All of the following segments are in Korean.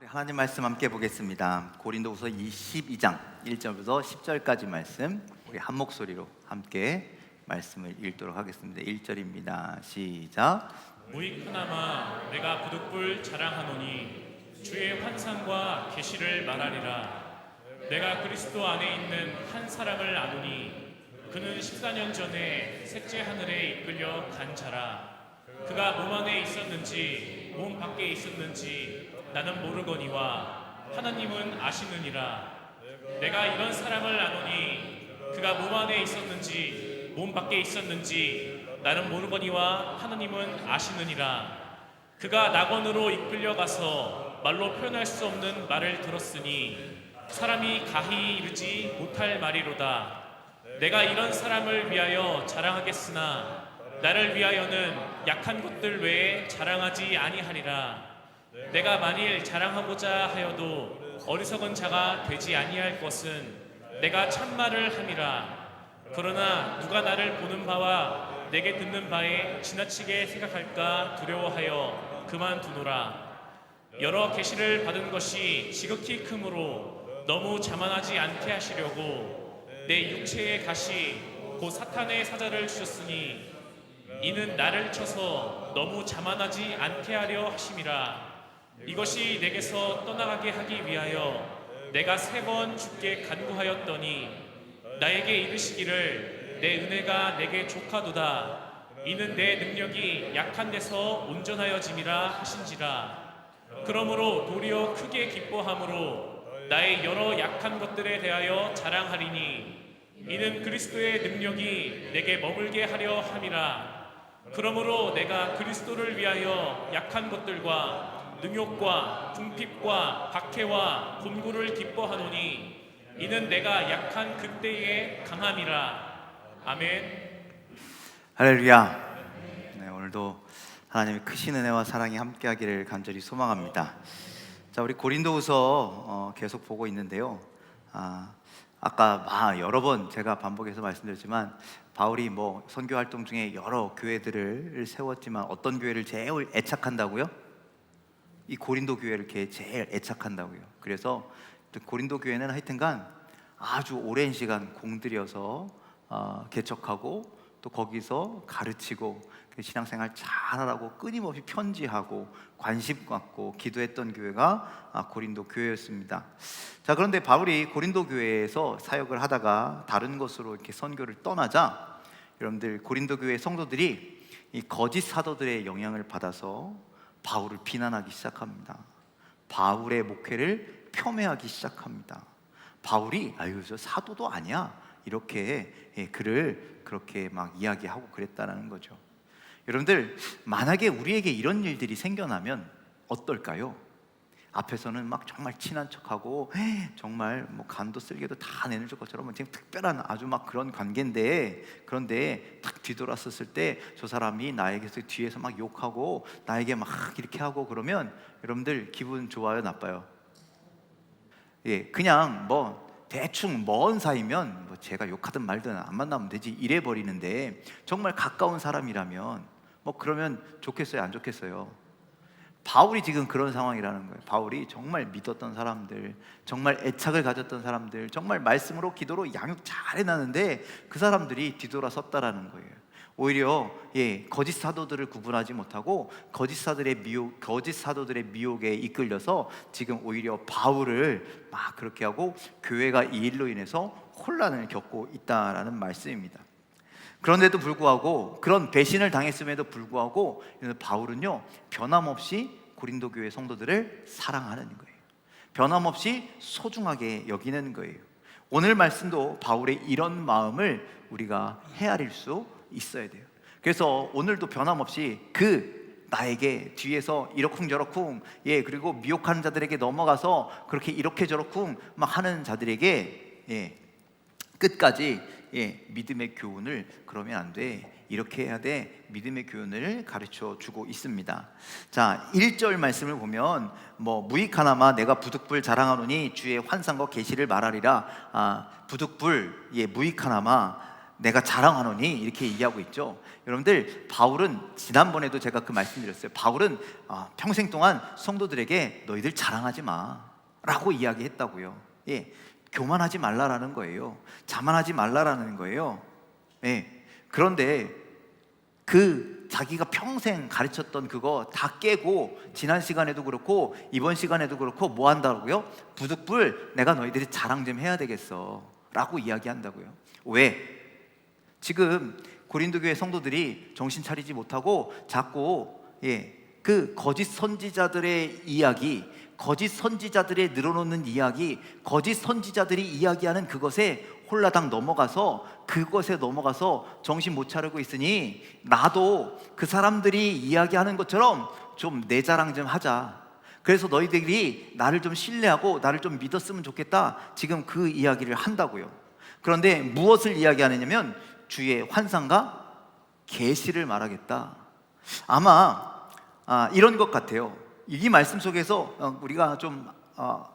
우리 하나님 말씀 함께 보겠습니다. 고린도후서 22장 1절부터 10절까지 말씀, 우리 한 목소리로 함께 말씀을 읽도록 하겠습니다. 1절입니다. 시작. 무익하나마 내가 부득불 자랑하노니 주의 환상과 계시를 말하리라. 내가 그리스도 안에 있는 한 사람을 아노니 그는 14년 전에 셋째 하늘에 이끌려 간 자라. 그가 몸 안에 있었는지 몸 밖에 있었는지 나는 모르거니와 하나님은 아시느니라. 내가 이런 사람을 아노니 그가 몸 안에 있었는지 몸 밖에 있었는지 나는 모르거니와 하나님은 아시느니라. 그가 낙원으로 이끌려가서 말로 표현할 수 없는 말을 들었으니 사람이 가히 이르지 못할 말이로다. 내가 이런 사람을 위하여 자랑하겠으나 나를 위하여는 약한 것들 외에 자랑하지 아니하리라. 내가 만일 자랑하고자 하여도 어리석은 자가 되지 아니할 것은 내가 참말을 함이라. 그러나 누가 나를 보는 바와 내게 듣는 바에 지나치게 생각할까 두려워하여 그만두노라. 여러 계시를 받은 것이 지극히 크므로 너무 자만하지 않게 하시려고 내 육체의 가시 곧 사탄의 사자를 주셨으니 이는 나를 쳐서 너무 자만하지 않게 하려 하심이라. 이것이 내게서 떠나가게 하기 위하여 내가 3번 주께 간구하였더니 나에게 이르시기를 내 은혜가 내게 족하도다. 이는 내 능력이 약한 데서 온전하여짐이라 하신지라. 그러므로 도리어 크게 기뻐함으로 나의 여러 약한 것들에 대하여 자랑하리니 이는 그리스도의 능력이 내게 머물게 하려 함이라. 그러므로 내가 그리스도를 위하여 약한 것들과 능욕과 궁핍과 박해와 곤고를 기뻐하노니 이는 내가 약한 그때의 강함이라. 아멘. 할렐루야. 네, 오늘도 하나님의 크신 은혜와 사랑이 함께하기를 간절히 소망합니다. 자, 우리 고린도후서 계속 보고 있는데요. 아까 여러 번 제가 반복해서 말씀드렸지만 바울이 선교 활동 중에 여러 교회들을 세웠지만 어떤 교회를 제일 애착한다고요? 이 고린도 교회를 제일 애착한다고요. 그래서 고린도 교회는 하여튼간 아주 오랜 시간 공들여서 개척하고 또 거기서 가르치고 신앙생활 잘하라고 끊임없이 편지하고 관심 갖고 기도했던 교회가 고린도 교회였습니다. 자, 그런데 바울이 고린도 교회에서 사역을 하다가 다른 곳으로 이렇게 선교를 떠나자 여러분들 고린도 교회 성도들이 이 거짓 사도들의 영향을 받아서 바울을 비난하기 시작합니다. 바울의 목회를 폄훼하기 시작합니다. 바울이 저 사도도 아니야 이렇게 그를 그렇게 막 이야기하고 그랬다는 거죠. 여러분들 만약에 우리에게 이런 일들이 생겨나면 어떨까요? 앞에서는 막 정말 친한 척하고 정말 간도 쓸개도 다 내줄 것처럼 지금 특별한 아주 막 그런 관계인데, 그런데 딱 뒤돌았었을 때 저 사람이 나에게서 뒤에서 막 욕하고 나에게 막 이렇게 하고 그러면 여러분들 기분 좋아요, 나빠요? 그냥 대충 먼 사이면 제가 욕하든 말든 안 만나면 되지 이래 버리는데 정말 가까운 사람이라면 그러면 좋겠어요, 안 좋겠어요? 바울이 지금 그런 상황이라는 거예요. 바울이 정말 믿었던 사람들, 정말 애착을 가졌던 사람들, 정말 말씀으로 기도로 양육 잘 해놨는데 그 사람들이 뒤돌아섰다라는 거예요. 오히려 거짓 사도들을 구분하지 못하고 거짓 사도들의 미혹에 이끌려서 지금 오히려 바울을 막 그렇게 하고 교회가 이 일로 인해서 혼란을 겪고 있다라는 말씀입니다. 그런데도 불구하고 그런 배신을 당했음에도 불구하고 바울은요 변함없이 고린도 교회 성도들을 사랑하는 거예요. 변함없이 소중하게 여기는 거예요. 오늘 말씀도 바울의 이런 마음을 우리가 헤아릴 수 있어야 돼요. 그래서 오늘도 변함없이 나에게 뒤에서 이러쿵저러쿵 그리고 미혹하는 자들에게 넘어가서 그렇게 이렇게 저렇쿵 막 하는 자들에게 끝까지 믿음의 교훈을 그러면 안 돼, 이렇게 해야 돼, 믿음의 교훈을 가르쳐 주고 있습니다. 자, 1절 말씀을 보면 무익하나마 내가 부득불 자랑하노니 주의 환상과 계시를 말하리라. 부득불 무익하나마 내가 자랑하노니 이렇게 얘기하고 있죠. 여러분들, 바울은 지난번에도 제가 그 말씀드렸어요. 바울은 평생 동안 성도들에게 너희들 자랑하지 마라고 이야기했다고요. 예, 교만하지 말라라는 거예요. 자만하지 말라라는 거예요. 예, 그런데 그 자기가 평생 가르쳤던 그거 다 깨고 지난 시간에도 그렇고 이번 시간에도 그렇고 뭐 한다고요? 부득불 내가 너희들이 자랑 좀 해야 되겠어 라고 이야기한다고요. 왜? 지금 고린도 교회 성도들이 정신 차리지 못하고 자꾸 그 거짓 선지자들의 이야기, 거짓 선지자들의 늘어놓는 이야기, 거짓 선지자들이 이야기하는 그것에 홀라당 그것에 넘어가서 정신 못 차리고 있으니 나도 그 사람들이 이야기하는 것처럼 좀 내 자랑 좀 하자. 그래서 너희들이 나를 좀 신뢰하고 나를 좀 믿었으면 좋겠다. 지금 그 이야기를 한다고요. 그런데 무엇을 이야기하느냐면 주의 환상과 계시를 말하겠다. 아마 이런 것 같아요. 이 말씀 속에서 우리가 좀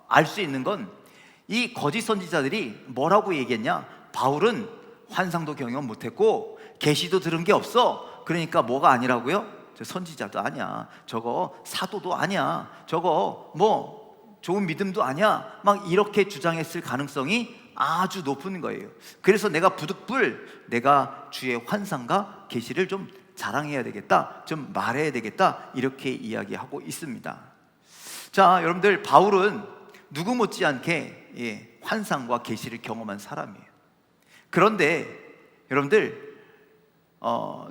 알 수 있는 건 이 거짓 선지자들이 뭐라고 얘기했냐? 바울은 환상도 경험 못했고 계시도 들은 게 없어. 그러니까 뭐가 아니라고요? 저 선지자도 아니야. 저거 사도도 아니야. 저거 뭐 좋은 믿음도 아니야. 막 이렇게 주장했을 가능성이 아주 높은 거예요. 그래서 내가 부득불 내가 주의 환상과 계시를 좀 자랑해야 되겠다, 좀 말해야 되겠다, 이렇게 이야기하고 있습니다. 자, 여러분들, 바울은 누구 못지않게 환상과 계시를 경험한 사람이에요. 그런데 여러분들,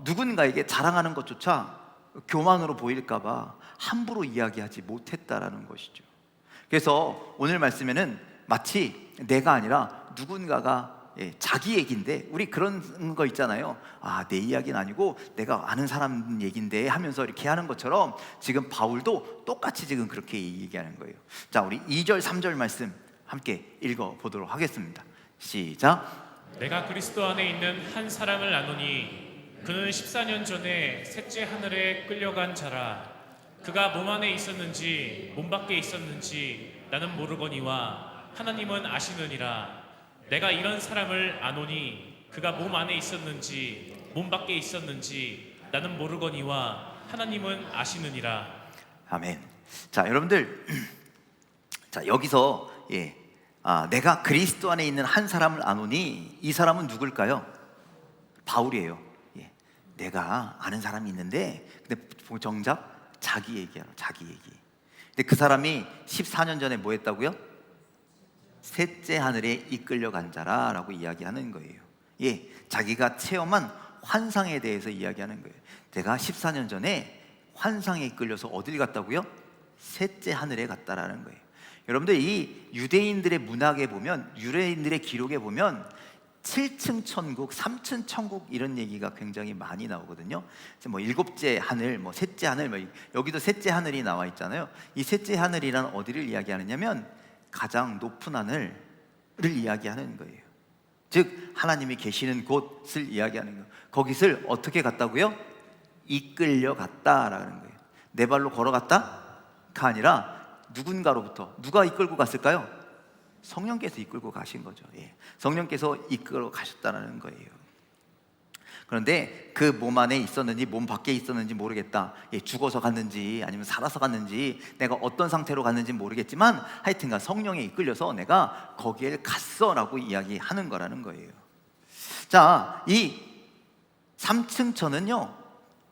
누군가에게 자랑하는 것조차 교만으로 보일까봐 함부로 이야기하지 못했다라는 것이죠. 그래서 오늘 말씀에는 마치 내가 아니라 누군가가 자기 얘기인데, 우리 그런 거 있잖아요. 내 이야기는 아니고 내가 아는 사람 얘기인데 하면서 이렇게 하는 것처럼 지금 바울도 똑같이 지금 그렇게 얘기하는 거예요. 자, 우리 2절 3절 말씀 함께 읽어보도록 하겠습니다. 시작. 내가 그리스도 안에 있는 한 사람을 아노니 그는 14년 전에 셋째 하늘에 끌려간 자라. 그가 몸 안에 있었는지 몸 밖에 있었는지 나는 모르거니와 하나님은 아시느니라. 내가 이런 사람을 아노니 그가 몸 안에 있었는지 몸 밖에 있었는지 나는 모르거니와 하나님은 아시느니라. 아멘. 자, 여러분들, 자, 여기서 내가 그리스도 안에 있는 한 사람을 아노니, 이 사람은 누굴까요? 바울이에요. 내가 아는 사람이 있는데, 근데 정작 자기 얘기야, 자기 얘기. 근데 그 사람이 14년 전에 뭐 했다고요? 셋째 하늘에 이끌려간 자라라고 이야기하는 거예요. 자기가 체험한 환상에 대해서 이야기하는 거예요. 내가 14년 전에 환상에 이끌려서 어딜 갔다고요? 셋째 하늘에 갔다라는 거예요. 여러분들, 이 유대인들의 문학에 보면, 유대인들의 기록에 보면 7층 천국, 3층 천국 이런 얘기가 굉장히 많이 나오거든요. 뭐 일곱째 하늘, 뭐 셋째 하늘, 뭐 여기도 셋째 하늘이 나와 있잖아요. 이 셋째 하늘이란 어디를 이야기하느냐면 가장 높은 하늘을 이야기하는 거예요. 즉 하나님이 계시는 곳을 이야기하는 거예요. 거기를 어떻게 갔다고요? 이끌려 갔다라는 거예요. 내 발로 걸어갔다가 아니라 누군가로부터, 누가 이끌고 갔을까요? 성령께서 이끌고 가신 거죠. 성령께서 이끌어 가셨다는 거예요. 그런데 그 몸 안에 있었는지 몸 밖에 있었는지 모르겠다. 죽어서 갔는지 아니면 살아서 갔는지 내가 어떤 상태로 갔는지 모르겠지만 하여튼간 성령에 이끌려서 내가 거기에 갔어라고 이야기하는 거라는 거예요. 자, 이 3층 천은요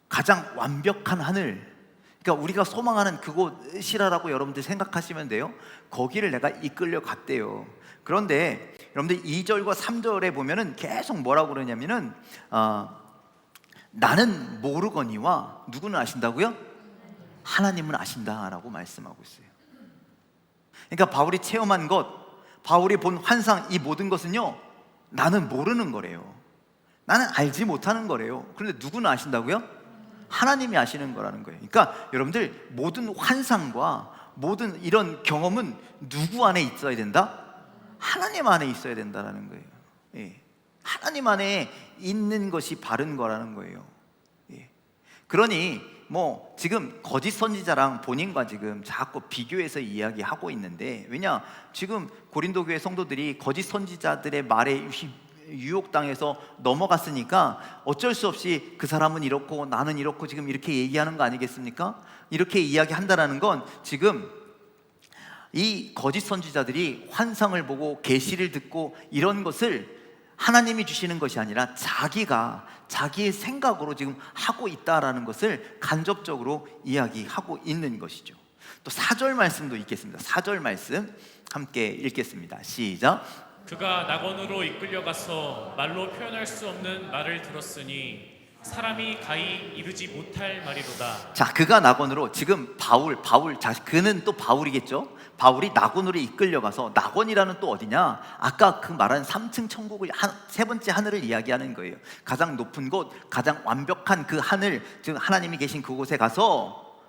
가장 완벽한 하늘, 그러니까 우리가 소망하는 그곳이라고 여러분들 생각하시면 돼요. 거기를 내가 이끌려 갔대요. 그런데 여러분들 2절과 3절에 보면은 계속 뭐라고 그러냐면은 나는 모르거니와 누구는 아신다고요? 하나님은 아신다라고 말씀하고 있어요. 그러니까 바울이 체험한 것, 바울이 본 환상, 이 모든 것은요 나는 모르는 거래요. 나는 알지 못하는 거래요. 그런데 누구는 아신다고요? 하나님이 아시는 거라는 거예요. 그러니까 여러분들, 모든 환상과 모든 이런 경험은 누구 안에 있어야 된다? 하나님 안에 있어야 된다는 거예요. 하나님 안에 있는 것이 바른 거라는 거예요. 그러니 뭐 지금 거짓 선지자랑 본인과 지금 자꾸 비교해서 이야기하고 있는데, 왜냐, 지금 고린도 교회 성도들이 거짓 선지자들의 말에 유혹당해서 넘어갔으니까 어쩔 수 없이 그 사람은 이렇고 나는 이렇고 지금 이렇게 얘기하는 거 아니겠습니까? 이렇게 이야기한다라는 건 지금 이 거짓 선지자들이 환상을 보고 계시를 듣고 이런 것을 하나님이 주시는 것이 아니라 자기가 자기의 생각으로 지금 하고 있다라는 것을 간접적으로 이야기하고 있는 것이죠. 또 4절 말씀도 있겠습니다. 4절 말씀 함께 읽겠습니다. 시작. 그가 낙원으로 이끌려가서 말로 표현할 수 없는 말을 들었으니 사람이 가히 이르지 못할 말이로다. 자, 그가 낙원으로, 지금 바울, 그는 또 바울이겠죠. 바울이 낙원으로 이끌려가서, 낙원이라는 또 어디냐? 아까 그 말한 3층 천국을, 세 번째 하늘을 이야기하는 거예요. 가장 높은 곳, 가장 완벽한 그 하늘, 즉 하나님이 계신 그곳에 가서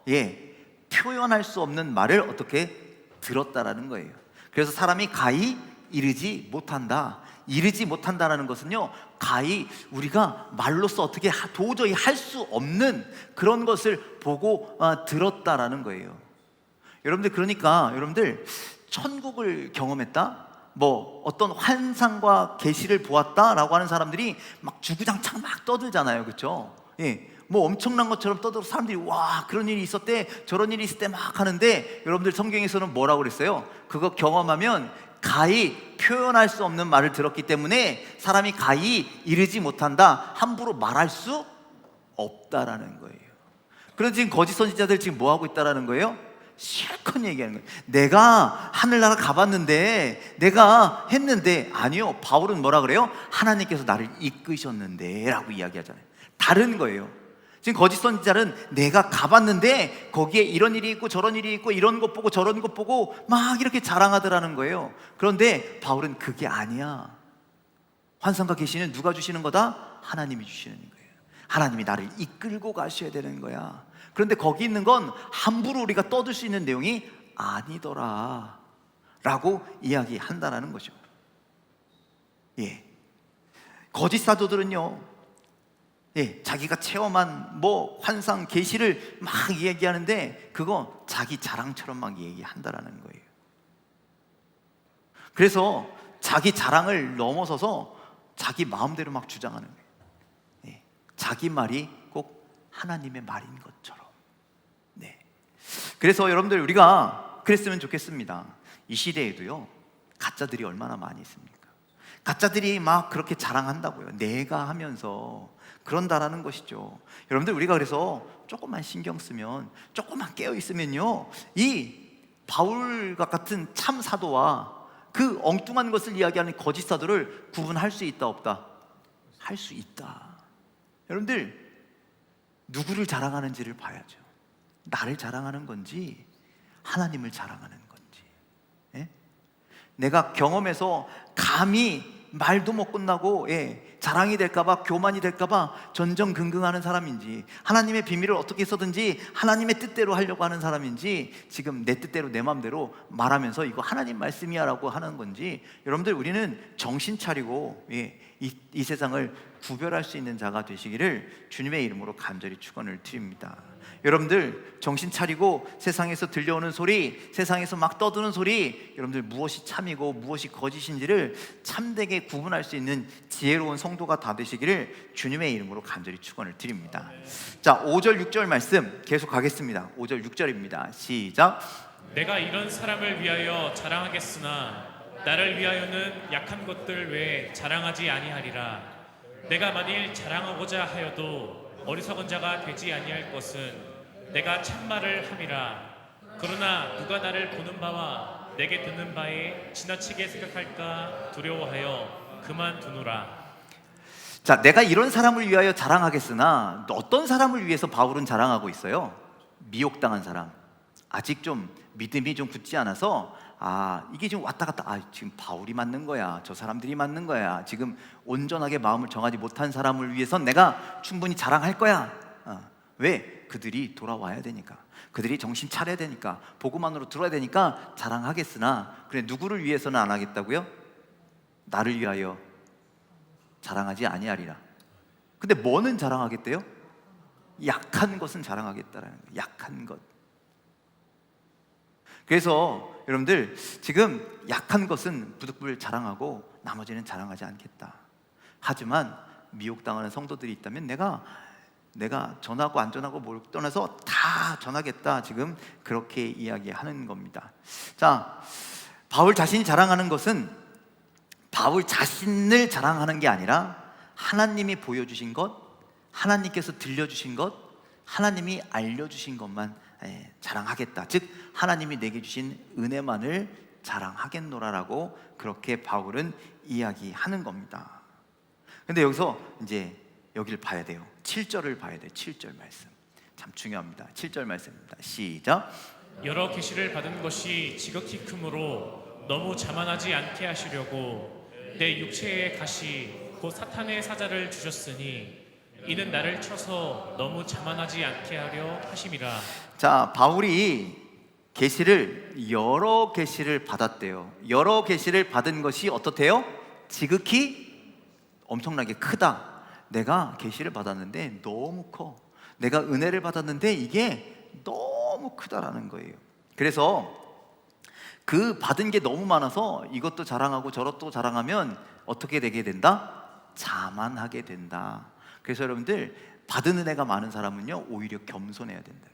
표현할 수 없는 말을 어떻게 들었다라는 거예요. 그래서 사람이 가히 이르지 못한다. 이르지 못한다라는 것은요, 가히 우리가 말로써 어떻게 도저히 할 수 없는 그런 것을 보고 들었다라는 거예요. 여러분들, 그러니까 여러분들 천국을 경험했다, 뭐 어떤 환상과 계시를 보았다라고 하는 사람들이 막 주구장창 막 떠들잖아요, 그렇죠? 뭐 엄청난 것처럼 떠들어 사람들이 와, 그런 일이 있었대, 저런 일이 있을 때 막 하는데, 여러분들 성경에서는 뭐라고 그랬어요? 그거 경험하면 가히 표현할 수 없는 말을 들었기 때문에 사람이 가히 이르지 못한다, 함부로 말할 수 없다라는 거예요. 그래서 지금 거짓 선지자들 지금 뭐 하고 있다라는 거예요? 실컷 얘기하는 거예요. 내가 하늘나라 가봤는데, 내가 했는데. 아니요, 바울은 뭐라 그래요? 하나님께서 나를 이끄셨는데 라고 이야기하잖아요. 다른 거예요. 지금 거짓 선지자는 내가 가봤는데 거기에 이런 일이 있고 저런 일이 있고 이런 것 보고 저런 것 보고 막 이렇게 자랑하더라는 거예요. 그런데 바울은 그게 아니야. 환상과 계시는 누가 주시는 거다? 하나님이 주시는 거예요. 하나님이 나를 이끌고 가셔야 되는 거야. 그런데 거기 있는 건 함부로 우리가 떠들 수 있는 내용이 아니더라 라고 이야기한다라는 거죠. 거짓 사도들은요, 자기가 체험한 뭐 환상, 계시를 막 얘기하는데 그거 자기 자랑처럼 막 얘기한다라는 거예요. 그래서 자기 자랑을 넘어서서 자기 마음대로 막 주장하는 거예요. 자기 말이 꼭 하나님의 말인 것처럼. 그래서 여러분들, 우리가 그랬으면 좋겠습니다. 이 시대에도요, 가짜들이 얼마나 많이 있습니까? 가짜들이 막 그렇게 자랑한다고요. 내가 하면서 그런다라는 것이죠. 여러분들, 우리가 그래서 조금만 신경 쓰면, 조금만 깨어 있으면요, 이 바울과 같은 참 사도와 그 엉뚱한 것을 이야기하는 거짓 사도를 구분할 수 있다 없다? 할 수 있다. 여러분들, 누구를 자랑하는지를 봐야죠. 나를 자랑하는 건지 하나님을 자랑하는 건지. 내가 경험해서 감히 말도 못 끝나고 자랑이 될까봐, 교만이 될까봐 전전긍긍하는 사람인지, 하나님의 비밀을 어떻게 써든지 하나님의 뜻대로 하려고 하는 사람인지, 지금 내 뜻대로 내 마음대로 말하면서 이거 하나님 말씀이야 라고 하는 건지, 여러분들, 우리는 정신 차리고 이 세상을 구별할 수 있는 자가 되시기를 주님의 이름으로 간절히 축원을 드립니다. 여러분들, 정신 차리고 세상에서 들려오는 소리, 세상에서 막 떠드는 소리, 여러분들 무엇이 참이고 무엇이 거짓인지를 참되게 구분할 수 있는 지혜로운 성도가 다 되시기를 주님의 이름으로 간절히 축원을 드립니다. 자, 5절 6절 말씀 계속 가겠습니다. 5절 6절입니다. 시작. 내가 이런 사람을 위하여 자랑하겠으나 나를 위하여는 약한 것들 외에 자랑하지 아니하리라. 내가 만일 자랑하고자 하여도 어리석은 자가 되지 아니할 것은 내가 참말을 함이라. 그러나 누가 나를 보는 바와 내게 듣는 바에 지나치게 생각할까 두려워하여 그만두노라. 자, 내가 이런 사람을 위하여 자랑하겠으나, 어떤 사람을 위해서 바울은 자랑하고 있어요? 미혹당한 사람, 아직 좀 믿음이 좀 굳지 않아서, 이게 지금 왔다 갔다, 지금 바울이 맞는 거야, 저 사람들이 맞는 거야, 지금 온전하게 마음을 정하지 못한 사람을 위해선 내가 충분히 자랑할 거야. 왜? 그들이 돌아와야 되니까, 그들이 정신 차려야 되니까, 복음만으로 들어야 되니까 자랑하겠으나, 그래, 누구를 위해서는 안 하겠다고요? 나를 위하여 자랑하지 아니하리라. 근데 뭐는 자랑하겠대요? 약한 것은 자랑하겠다라는 거예요. 약한 것. 그래서 여러분들, 지금 약한 것은 부득불 자랑하고 나머지는 자랑하지 않겠다. 하지만 미혹당하는 성도들이 있다면 내가 전하고 안 전하고 뭘 떠나서 다 전하겠다, 지금 그렇게 이야기하는 겁니다. 자, 바울 자신이 자랑하는 것은 바울 자신을 자랑하는 게 아니라 하나님이 보여주신 것, 하나님께서 들려주신 것, 하나님이 알려주신 것만 자랑하겠다, 즉 하나님이 내게 주신 은혜만을 자랑하겠노라라고 그렇게 바울은 이야기하는 겁니다. 근데 여기서 이제 여기를 봐야 돼요. 7절을 봐야 돼요. 7절 말씀 참 중요합니다. 7절 말씀입니다. 시작. 여러 계시를 받은 것이 지극히 크므로 너무 자만하지 않게 하시려고 내 육체의 가시 곧 사탄의 사자를 주셨으니 이는 나를 쳐서 너무 자만하지 않게 하려 하심이라. 자, 바울이 계시를 여러 계시를 받았대요. 여러 계시를 받은 것이 어떻대요? 지극히 엄청나게 크다. 내가 계시를 받았는데 너무 커. 내가 은혜를 받았는데 이게 너무 크다라는 거예요. 그래서 그 받은 게 너무 많아서 이것도 자랑하고 저것도 자랑하면 어떻게 되게 된다? 자만하게 된다. 그래서 여러분들, 받은 은혜가 많은 사람은요 오히려 겸손해야 된다.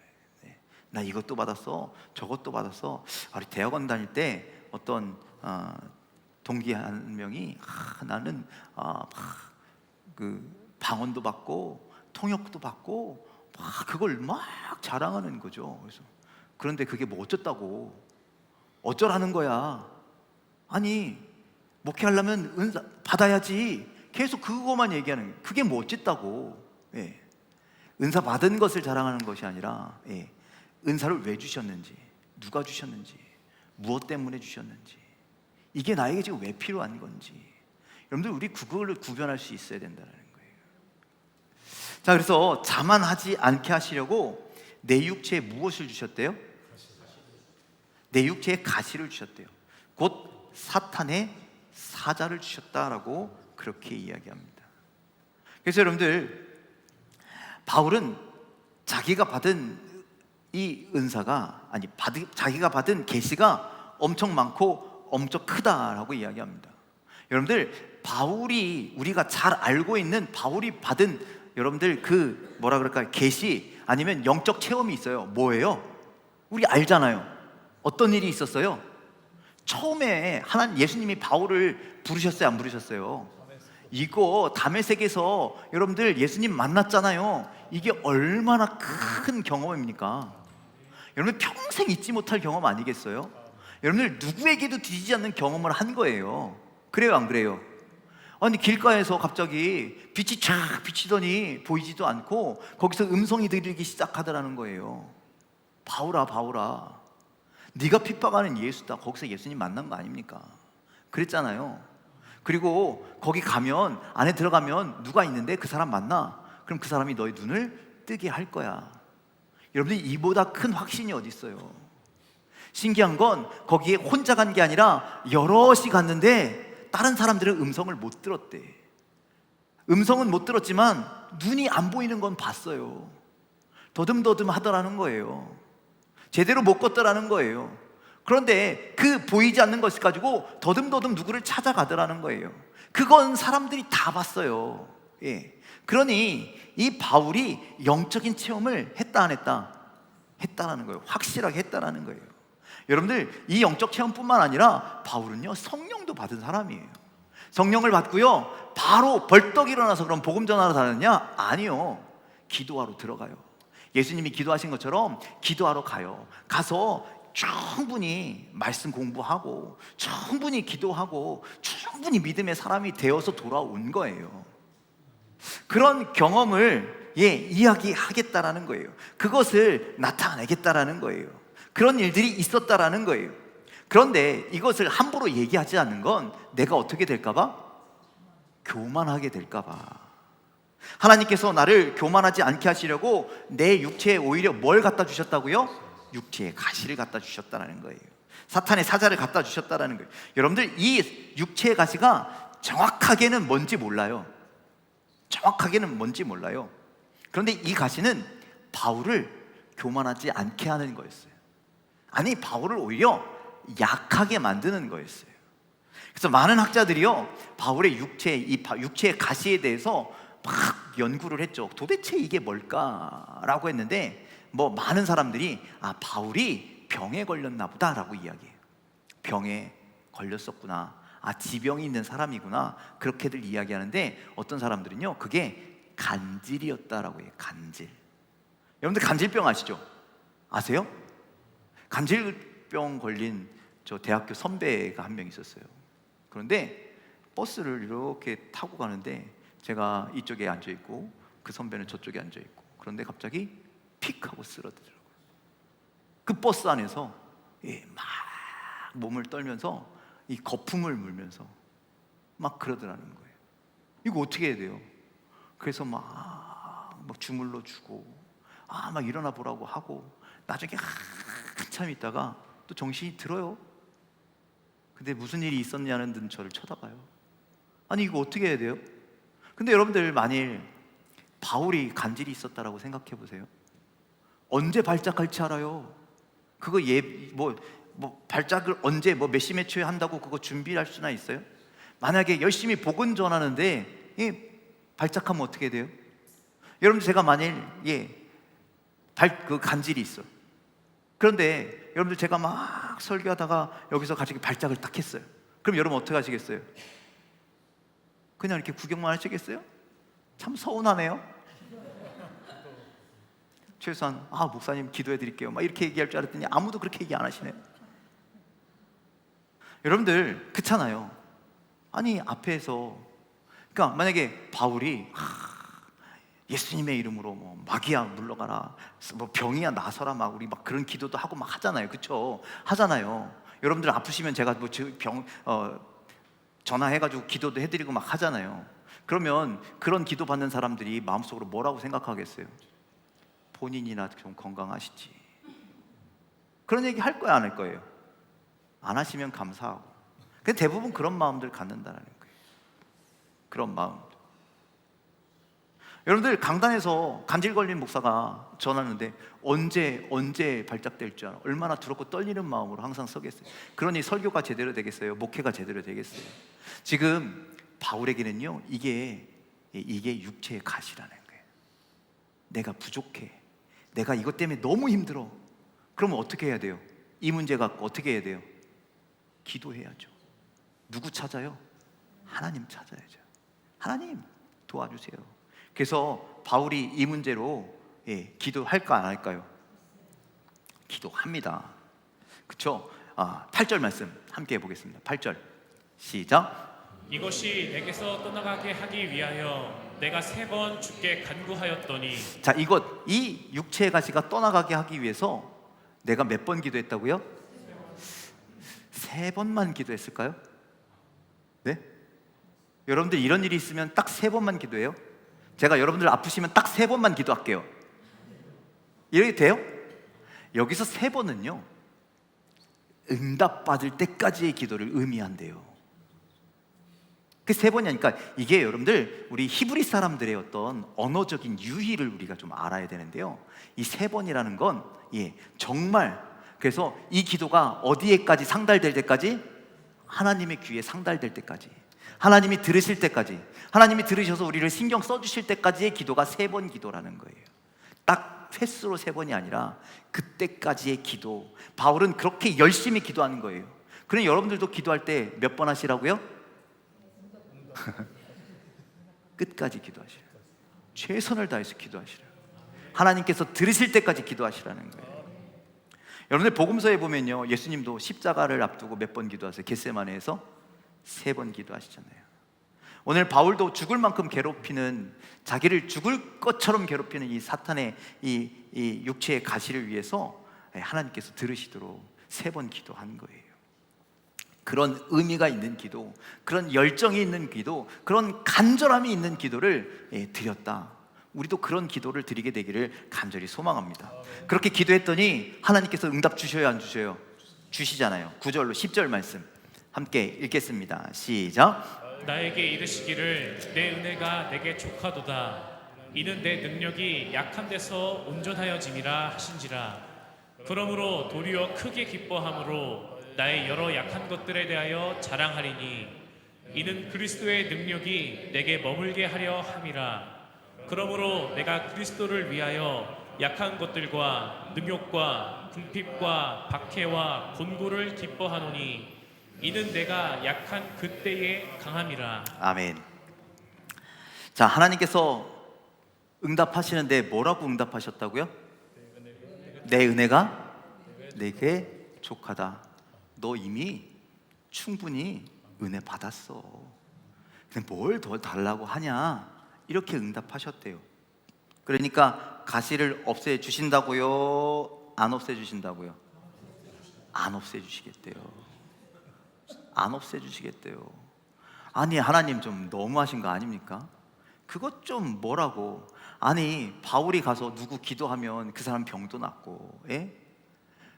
나 이것도 받았어, 저것도 받았어. 우리 대학원 다닐 때 어떤 동기 한 명이 나는 그 방언도 받고 통역도 받고 막 그걸 막 자랑하는 거죠. 그래서 그런데 그게 뭐 어쩌라는 거야. 아니, 목회하려면 은사 받아야지. 계속 그거만 얘기하는 거예요. 그게 뭐 어쨌다고. 은사 받은 것을 자랑하는 것이 아니라 은사를 왜 주셨는지, 누가 주셨는지, 무엇 때문에 주셨는지, 이게 나에게 지금 왜 필요한 건지, 여러분들 우리 그거를 구별할 수 있어야 된다는 거예요. 자, 그래서 자만하지 않게 하시려고 내 육체에 무엇을 주셨대요? 내 육체에 가시를 주셨대요. 곧 사탄의 사자를 주셨다라고 그렇게 이야기합니다. 그래서 여러분들, 바울은 자기가 받은 이 은사가 자기가 받은 계시가 엄청 많고 엄청 크다라고 이야기합니다. 여러분들, 바울이, 우리가 잘 알고 있는 바울이 받은 여러분들 그 뭐라 그럴까요? 계시 아니면 영적 체험이 있어요. 뭐예요? 우리 알잖아요. 어떤 일이 있었어요? 처음에 예수님이 바울을 부르셨어요, 안 부르셨어요? 이거 다메섹에서 여러분들 예수님 만났잖아요. 이게 얼마나 큰 경험입니까? 여러분 평생 잊지 못할 경험 아니겠어요? 여러분들 누구에게도 뒤지지 않는 경험을 한 거예요. 그래요, 안 그래요? 아니, 길가에서 갑자기 빛이 쫙 비치더니 보이지도 않고 거기서 음성이 들리기 시작하더라는 거예요. 바울아, 바울아, 네가 핍박하는 예수다. 거기서 예수님 만난 거 아닙니까? 그랬잖아요. 그리고 거기 가면, 안에 들어가면 누가 있는데 그 사람 만나? 그럼 그 사람이 너의 눈을 뜨게 할 거야. 여러분들, 이보다 큰 확신이 어디 있어요? 신기한 건 거기에 혼자 간 게 아니라 여럿이 갔는데 다른 사람들은 음성을 못 들었대. 음성은 못 들었지만 눈이 안 보이는 건 봤어요. 더듬더듬 하더라는 거예요. 제대로 못 걷더라는 거예요. 그런데 그 보이지 않는 것을 가지고 더듬더듬 누구를 찾아가더라는 거예요. 그건 사람들이 다 봤어요. 그러니 이 바울이 영적인 체험을 했다 안 했다? 했다라는 거예요. 확실하게 했다라는 거예요. 여러분들, 이 영적 체험뿐만 아니라 바울은요 성령도 받은 사람이에요. 성령을 받고요 바로 벌떡 일어나서 그럼 복음 전하러 다녔냐? 아니요. 기도하러 들어가요. 예수님이 기도하신 것처럼 기도하러 가요. 가서 충분히 말씀 공부하고 충분히 기도하고 충분히 믿음의 사람이 되어서 돌아온 거예요. 그런 경험을 이야기하겠다라는 거예요. 그것을 나타내겠다라는 거예요. 그런 일들이 있었다라는 거예요. 그런데 이것을 함부로 얘기하지 않는 건 내가 어떻게 될까봐? 교만하게 될까봐. 하나님께서 나를 교만하지 않게 하시려고 내 육체에 오히려 뭘 갖다 주셨다고요? 육체에 가시를 갖다 주셨다는 거예요. 사탄의 사자를 갖다 주셨다는 거예요. 여러분들, 이 육체의 가시가 정확하게는 뭔지 몰라요. 정확하게는 뭔지 몰라요. 그런데 이 가시는 바울을 교만하지 않게 하는 거였어요. 아니, 바울을 오히려 약하게 만드는 거였어요. 그래서 많은 학자들이요, 바울의 육체의 가시에 대해서 막 연구를 했죠. 도대체 이게 뭘까라고 했는데, 뭐 많은 사람들이 바울이 병에 걸렸나 보다라고 이야기해요. 병에 걸렸었구나, 지병이 있는 사람이구나, 그렇게들 이야기하는데, 어떤 사람들은요 그게 간질이었다라고 해요. 간질. 여러분들 간질병 아시죠? 아세요? 간질병 걸린 저 대학교 선배가 한 명 있었어요. 그런데 버스를 이렇게 타고 가는데 제가 이쪽에 앉아 있고 그 선배는 저쪽에 앉아 있고, 그런데 갑자기 픽 하고 쓰러지더라고요. 그 버스 안에서 막 몸을 떨면서 이 거품을 물면서 막 그러더라는 거예요. 이거 어떻게 해야 돼요? 그래서 막 주물러 주고 막 일어나 보라고 하고, 나중에 한참 있다가 또 정신이 들어요. 근데 무슨 일이 있었냐는 듯 저를 쳐다봐요. 아니 이거 어떻게 해야 돼요? 근데 여러분들 만일 바울이 간질이 있었다라고 생각해 보세요. 언제 발작할지 알아요. 그거 발작을 언제 몇 시 몇 초에 한다고 그거 준비할 수나 있어요? 만약에 열심히 복음 전하는데 발작하면 어떻게 돼요? 여러분들 제가 만일 그 간질이 있어. 그런데 여러분들 제가 막 설교하다가 여기서 갑자기 발작을 딱 했어요. 그럼 여러분 어떻게 하시겠어요? 그냥 이렇게 구경만 하시겠어요? 참 서운하네요. 최소한 목사님 기도해 드릴게요 막 이렇게 얘기할 줄 알았더니 아무도 그렇게 얘기 안 하시네요. 여러분들 그렇잖아요. 아니 앞에서, 그러니까 만약에 바울이 예수님의 이름으로 마귀야 물러가라, 병이야 나서라, 막 우리 막 그런 기도도 하고 막 하잖아요. 그렇죠? 하잖아요. 여러분들 아프시면 제가 전화해가지고 기도도 해드리고 막 하잖아요. 그러면 그런 기도 받는 사람들이 마음속으로 뭐라고 생각하겠어요? 본인이나 좀 건강하시지. 그런 얘기 할 거야 안 할 거예요? 안 하시면 감사하고. 근데 대부분 그런 마음들 갖는다는 거예요. 그런 마음. 여러분들 강단에서 간질 걸린 목사가 전하는데 언제 발작될 줄 알아? 얼마나 두렵고 떨리는 마음으로 항상 서겠어요. 그러니 설교가 제대로 되겠어요? 목회가 제대로 되겠어요? 지금 바울에게는요 이게 육체의 가시라는 거예요. 내가 부족해, 내가 이것 때문에 너무 힘들어. 그러면 어떻게 해야 돼요? 이 문제 갖고 어떻게 해야 돼요? 기도해야죠. 누구 찾아요? 하나님 찾아야죠. 하나님 도와주세요. 그래서 바울이 이 문제로 기도할까 안 할까요? 기도합니다. 그렇죠? 8절 말씀 함께 해보겠습니다. 8절 시작. 이것이 내게서 떠나가게 하기 위하여 내가 3번 주께 간구하였더니. 자, 이 육체의 가시가 떠나가게 하기 위해서 내가 몇 번 기도했다고요? 3번만 기도했을까요? 네? 여러분들 이런 일이 있으면 딱 3번만 기도해요? 제가 여러분들 아프시면 딱 3번만 기도할게요. 이렇게 돼요? 여기서 3번은요 응답받을 때까지의 기도를 의미한대요. 그 3번이니까 이게 여러분들 우리 히브리 사람들의 어떤 언어적인 유희를 우리가 좀 알아야 되는데요, 이 3번이라는 건 정말, 그래서 이 기도가 어디에까지 상달될 때까지? 하나님의 귀에 상달될 때까지, 하나님이 들으실 때까지, 하나님이 들으셔서 우리를 신경 써주실 때까지의 기도가 3번 기도라는 거예요. 딱 횟수로 3번이 아니라 그때까지의 기도. 바울은 그렇게 열심히 기도하는 거예요. 그럼 여러분들도 기도할 때 몇 번 하시라고요? 끝까지 기도하시라. 최선을 다해서 기도하시라. 하나님께서 들으실 때까지 기도하시라는 거예요. 여러분들 복음서에 보면요 예수님도 십자가를 앞두고 몇 번 기도하세요? 겟세마네에서 3번 기도하시잖아요. 오늘 바울도 죽을 만큼 괴롭히는, 자기를 죽을 것처럼 괴롭히는 이 사탄의 이 육체의 가시를 위해서 하나님께서 들으시도록 3번 기도한 거예요. 그런 의미가 있는 기도, 그런 열정이 있는 기도, 그런 간절함이 있는 기도를 드렸다. 우리도 그런 기도를 드리게 되기를 간절히 소망합니다. 그렇게 기도했더니 하나님께서 응답 주셔요 안 주셔요? 주시잖아요. 9절로 10절 말씀 함께 읽겠습니다. 시작. 나에게 이르시기를 내 은혜가 내게 족하도다. 이는 내 능력이 약한 데서 온전하여짐이라 하신지라. 그러므로 도리어 크게 기뻐함으로 나의 여러 약한 것들에 대하여 자랑하리니 이는 그리스도의 능력이 내게 머물게 하려 함이라. 그러므로 내가 그리스도를 위하여 약한 것들과 능욕과 궁핍과 박해와 곤고를 기뻐하노니 이는 내가 약한 그때에 강함이라. 아멘. 자, 하나님께서 응답하시는데 뭐라고 응답하셨다고요? 내 은혜가 내게 족하다. 너 이미 충분히 은혜 받았어. 근데 뭘 더 달라고 하냐? 이렇게 응답하셨대요. 그러니까 가시를 없애 주신다고요? 안 없애 주신다고요? 안 없애 주시겠대요. 안 없애 주시겠대요. 아니, 하나님 좀 너무하신 거 아닙니까? 그것 좀 뭐라고? 아니, 바울이 가서 누구 기도하면 그 사람 병도 낫고, 예?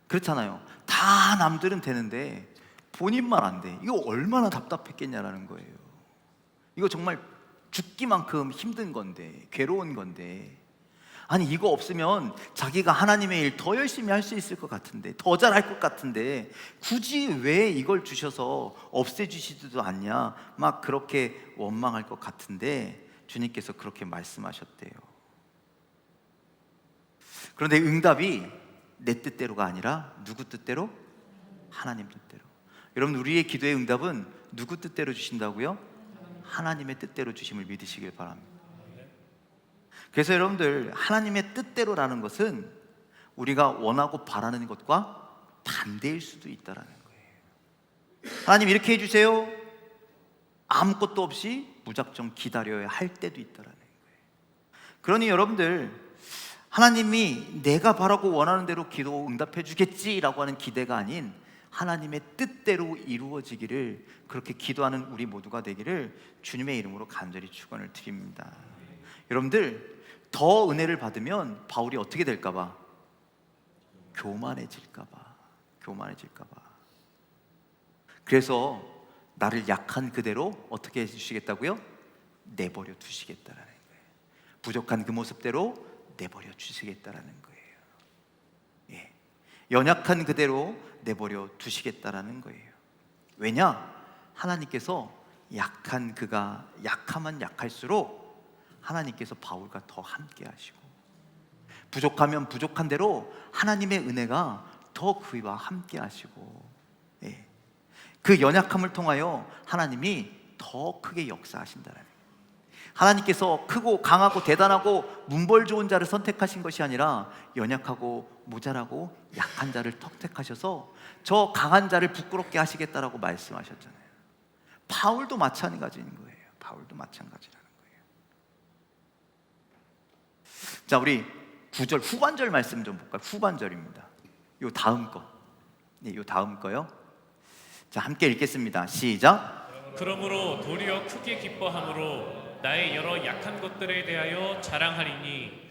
그렇잖아요. 다 남들은 되는데 본인만 안 돼. 이거 얼마나 답답했겠냐라는 거예요. 이거 정말 죽기만큼 힘든 건데, 괴로운 건데, 아니 이거 없으면 자기가 하나님의 일 더 열심히 할 수 있을 것 같은데, 더 잘할 것 같은데 굳이 왜 이걸 주셔서 없애주시지도 않냐, 막 그렇게 원망할 것 같은데 주님께서 그렇게 말씀하셨대요. 그런데 응답이 내 뜻대로가 아니라 누구 뜻대로? 하나님 뜻대로. 여러분, 우리의 기도의 응답은 누구 뜻대로 주신다고요? 하나님의 뜻대로 주심을 믿으시길 바랍니다. 그래서 여러분들, 하나님의 뜻대로라는 것은 우리가 원하고 바라는 것과 반대일 수도 있다는 거예요. 하나님 이렇게 해주세요. 아무것도 없이 무작정 기다려야 할 때도 있다는 거예요. 그러니 여러분들, 하나님이 내가 바라고 원하는 대로 기도 응답해 주겠지라고 하는 기대가 아닌 하나님의 뜻대로 이루어지기를, 그렇게 기도하는 우리 모두가 되기를 주님의 이름으로 간절히 축원을 드립니다. 여러분들, 더 은혜를 받으면 바울이 어떻게 될까봐? 교만해질까봐. 그래서 나를 약한 그대로 어떻게 해주시겠다고요? 내버려 두시겠다라는 거예요. 부족한 그 모습대로 내버려 주시겠다라는 거예요. 예. 연약한 그대로 내버려 두시겠다라는 거예요. 왜냐? 하나님께서 약한 그가 약하면 약할수록 하나님께서 바울과 더 함께 하시고, 부족하면 부족한 대로 하나님의 은혜가 더 그와 함께 하시고, 예. 그 연약함을 통하여 하나님이 더 크게 역사하신다는 거예요. 하나님께서 크고 강하고 대단하고 문벌 좋은 자를 선택하신 것이 아니라 연약하고 모자라고 약한 자를 선택하셔서 저 강한 자를 부끄럽게 하시겠다라고 말씀하셨잖아요. 바울도 마찬가지인 거예요. 바울도 마찬가지라는 거예요. 자, 우리 9절 후반절 말씀 좀 볼까요? 후반절입니다. 요 다음 거. 네, 요 다음 거요. 자, 함께 읽겠습니다. 시작. 그러므로 도리어 크게 기뻐함으로 나의 여러 약한 것들에 대하여 자랑하리니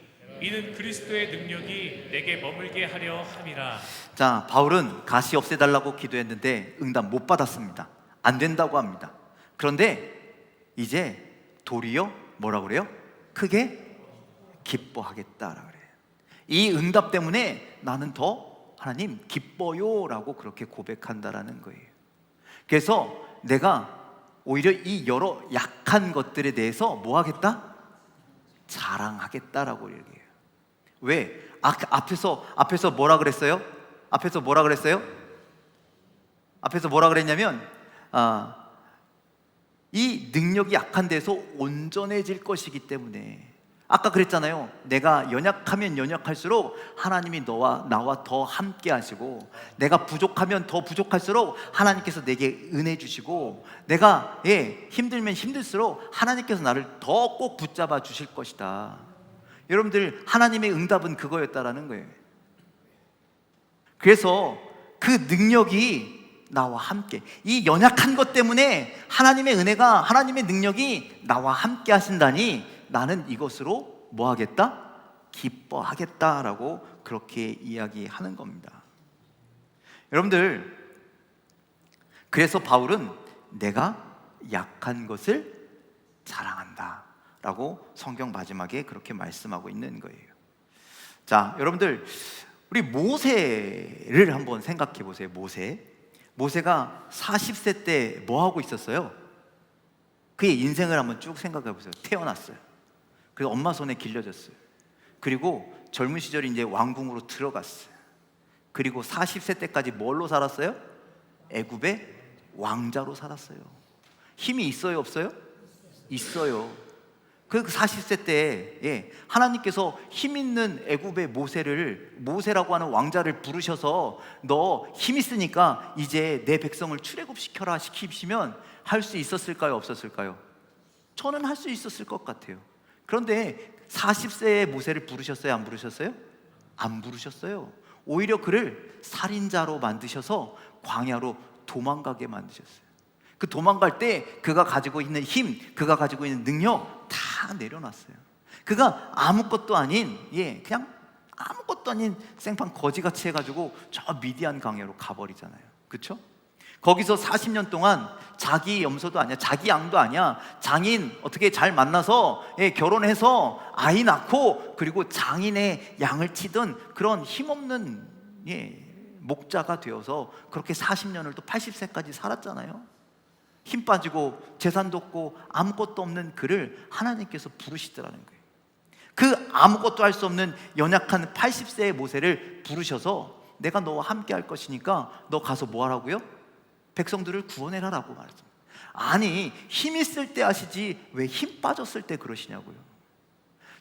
이는 그리스도의 능력이 내게 머물게 하려 함이라. 자, 바울은 가시 없애달라고 기도했는데 응답 못 받았습니다. 안 된다고 합니다. 그런데 이제 도리어 뭐라고 그래요? 크게 기뻐하겠다라고 그래요. 이 응답 때문에 나는 더 하나님 기뻐요라고 그렇게 고백한다라는 거예요. 그래서 내가 오히려 이 여러 약한 것들에 대해서 뭐 하겠다? 자랑하겠다라고 얘기해요. 왜? 앞에서 뭐라 그랬어요? 앞에서 뭐라 그랬냐면 이 능력이 약한 데서 온전해질 것이기 때문에, 아까 그랬잖아요. 내가 연약하면 연약할수록 하나님이 너와 나와 더 함께 하시고, 내가 부족하면 더 부족할수록 하나님께서 내게 은혜 주시고, 내가 힘들면 힘들수록 하나님께서 나를 더 꼭 붙잡아 주실 것이다. 여러분들, 하나님의 응답은 그거였다라는 거예요. 그래서 그 능력이 나와 함께, 이 연약한 것 때문에 하나님의 은혜가, 하나님의 능력이 나와 함께 하신다니 나는 이것으로 뭐 하겠다? 기뻐하겠다라고 그렇게 이야기하는 겁니다. 여러분들, 그래서 바울은 내가 약한 것을 자랑한다 라고 성경 마지막에 그렇게 말씀하고 있는 거예요. 자, 여러분들, 우리 모세를 한번 생각해 보세요. 모세가 40세 때 뭐 하고 있었어요? 그의 인생을 한번 쭉 생각해 보세요. 태어났어요. 그래서 엄마 손에 길려졌어요. 그리고 젊은 시절에 이제 왕궁으로 들어갔어요. 그리고 40세 때까지 뭘로 살았어요? 애굽의 왕자로 살았어요. 힘이 있어요, 없어요? 있어요. 그 40세 때 하나님께서 힘 있는 애굽의 모세라고 하는 왕자를 부르셔서 너 힘 있으니까 이제 내 백성을 출애굽시켜라 시키시면 할 수 있었을까요, 없었을까요? 저는 할 수 있었을 것 같아요. 그런데 40세의 모세를 부르셨어요, 안 부르셨어요? 안 부르셨어요. 오히려 그를 살인자로 만드셔서 광야로 도망가게 만드셨어요. 그 도망갈 때 그가 가지고 있는 힘, 그가 가지고 있는 능력 다 내려놨어요. 그가 아무것도 아닌 그냥 아무것도 아닌 생판 거지같이 해가지고 저 미디안 강야로 가버리잖아요. 그렇죠? 거기서 40년 동안 자기 염소도 아니야, 자기 양도 아니야, 장인 어떻게 잘 만나서 결혼해서 아이 낳고 그리고 장인의 양을 치던 그런 힘없는 목자가 되어서 그렇게 40년을 또 80세까지 살았잖아요. 힘 빠지고 재산도 없고 아무것도 없는 그를 하나님께서 부르시더라는 거예요. 그 아무것도 할 수 없는 연약한 80세의 모세를 부르셔서 내가 너와 함께 할 것이니까 너 가서 뭐 하라고요? 백성들을 구원해라라고 말했습니다. 아니, 힘 있을 때 하시지 왜 힘 빠졌을 때 그러시냐고요.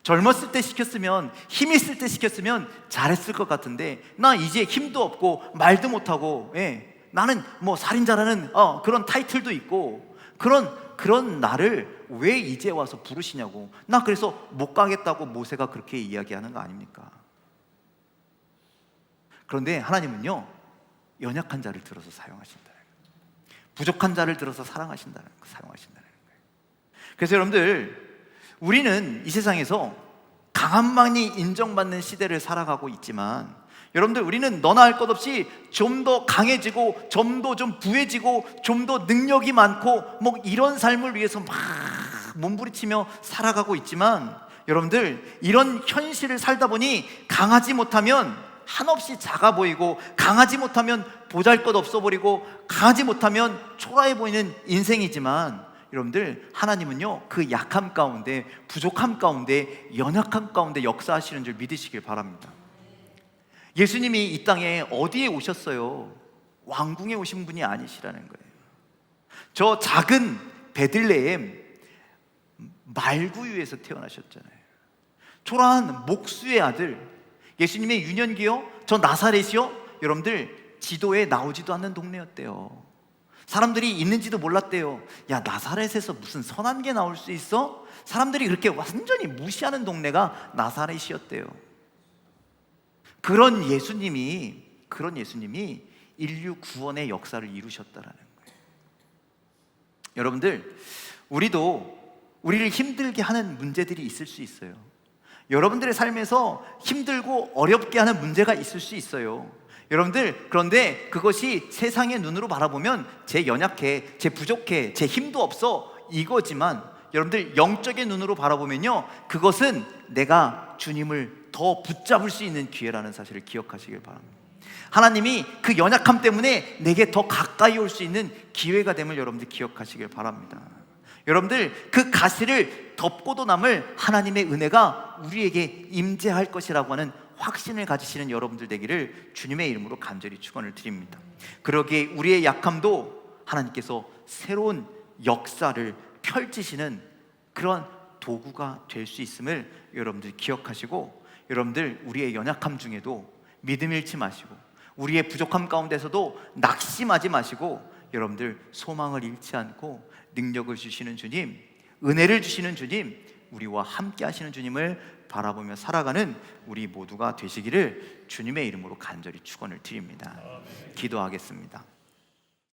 젊었을 때 시켰으면, 힘 있을 때 시켰으면 잘했을 것 같은데 나 이제 힘도 없고 말도 못하고 나는 뭐 살인자라는 그런 타이틀도 있고 그런 나를 왜 이제 와서 부르시냐고. 나 그래서 못 가겠다고 모세가 그렇게 이야기하는 거 아닙니까? 그런데 하나님은요, 연약한 자를 들어서 사용하신다는 거예요. 부족한 자를 들어서 사용하신다는 거예요. 그래서 여러분들, 우리는 이 세상에서 강한만이 인정받는 시대를 살아가고 있지만 여러분들, 우리는 너나 할 것 없이 좀 더 강해지고 좀 더 좀 부해지고 좀 더 능력이 많고 뭐 이런 삶을 위해서 막 몸부림치며 살아가고 있지만 여러분들, 이런 현실을 살다 보니 강하지 못하면 한없이 작아 보이고 강하지 못하면 보잘것없어 버리고 강하지 못하면 초라해 보이는 인생이지만 여러분들, 하나님은요 그 약함 가운데, 부족함 가운데, 연약함 가운데 역사하시는 줄 믿으시길 바랍니다. 예수님이 이 땅에 어디에 오셨어요? 왕궁에 오신 분이 아니시라는 거예요. 저 작은 베들레헴 말구유에서 태어나셨잖아요. 초라한 목수의 아들, 예수님의 유년기요? 저 나사렛이요? 여러분들, 지도에 나오지도 않는 동네였대요. 사람들이 있는지도 몰랐대요. 야, 나사렛에서 무슨 선한 게 나올 수 있어? 사람들이 그렇게 완전히 무시하는 동네가 나사렛이었대요. 그런 예수님이 인류 구원의 역사를 이루셨다라는 거예요. 여러분들, 우리를 힘들게 하는 문제들이 있을 수 있어요. 여러분들의 삶에서 힘들고 어렵게 하는 문제가 있을 수 있어요. 여러분들, 그런데 그것이 세상의 눈으로 바라보면 제 연약해, 제 부족해, 제 힘도 없어 이거지만 여러분들, 영적인 눈으로 바라보면요, 그것은 내가 주님을 더 붙잡을 수 있는 기회라는 사실을 기억하시길 바랍니다. 하나님이 그 연약함 때문에 내게 더 가까이 올 수 있는 기회가 됨을 여러분들 기억하시길 바랍니다. 여러분들, 그 가시를 덮고도 남을 하나님의 은혜가 우리에게 임재할 것이라고 하는 확신을 가지시는 여러분들 되기를 주님의 이름으로 간절히 축원을 드립니다. 그러기에 우리의 약함도 하나님께서 새로운 역사를 펼치시는 그런 도구가 될 수 있음을 여러분들 기억하시고, 여러분들, 우리의 연약함 중에도 믿음 잃지 마시고 우리의 부족함 가운데서도 낙심하지 마시고 여러분들, 소망을 잃지 않고 능력을 주시는 주님, 은혜를 주시는 주님, 우리와 함께 하시는 주님을 바라보며 살아가는 우리 모두가 되시기를 주님의 이름으로 간절히 축원을 드립니다. 기도하겠습니다.